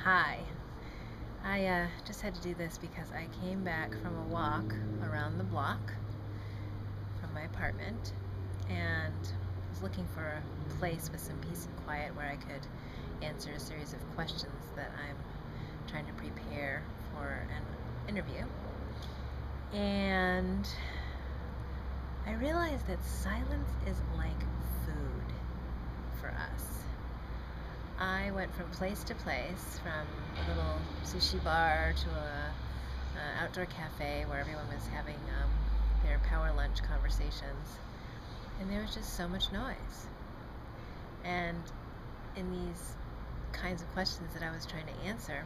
Hi. I just had to do this because I came back from a walk around the block from my apartment and was looking for a place with some peace and quiet where I could answer a series of questions that I'm trying to prepare for an interview. And I realized that silence is like food for us. I went from place to place, from a little sushi bar to a outdoor cafe where everyone was having their power lunch conversations, and there was just so much noise. And in these kinds of questions that I was trying to answer,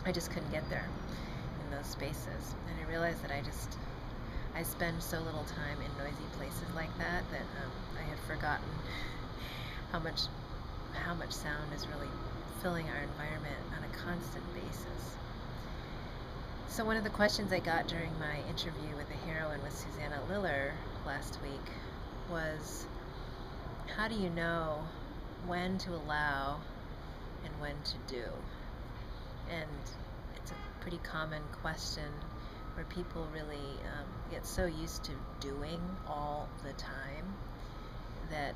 I just couldn't get there in those spaces. And I realized that I spend so little time in noisy places like that I had forgotten how much how much sound is really filling our environment on a constant basis. So one of the questions I got during my interview with the heroine with Susanna Liller last week was, how do you know when to allow and when to do? And it's a pretty common question where people really get so used to doing all the time that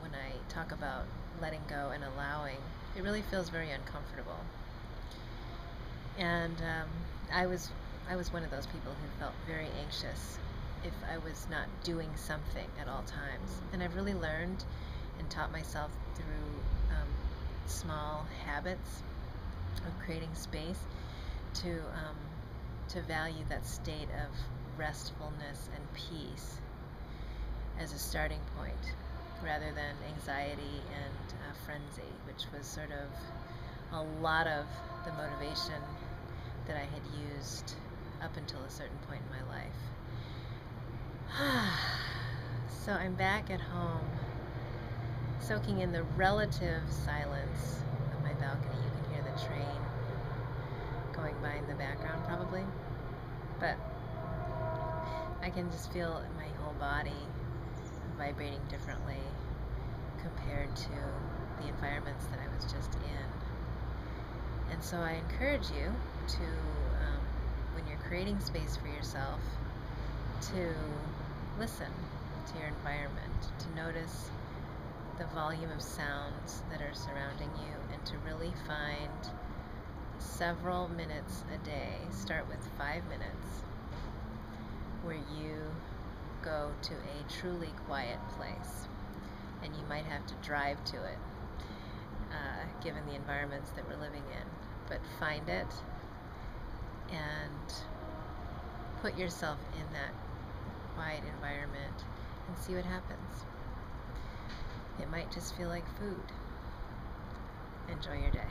when I talk about letting go and allowing, it really feels very uncomfortable. And I was I was one of those people who felt very anxious if I was not doing something at all times. And I've really learned and taught myself through small habits of creating space to um, to value that state of restfulness and peace as a starting point, rather than anxiety and frenzy, which was sort of a lot of the motivation that I had used up until a certain point in my life. So I'm back at home, soaking in the relative silence of my balcony. You can hear the train going by in the background, probably, but I can just feel my whole body vibrating differently compared to the environments that I was just in. And so I encourage you to, when you're creating space for yourself, to listen to your environment, to notice the volume of sounds that are surrounding you, and to really find several minutes a day. Start with 5 minutes where you go to a truly quiet place. And you might have to drive to it, given the environments that we're living in. But find it and put yourself in that quiet environment and see what happens. It might just feel like food. Enjoy your day.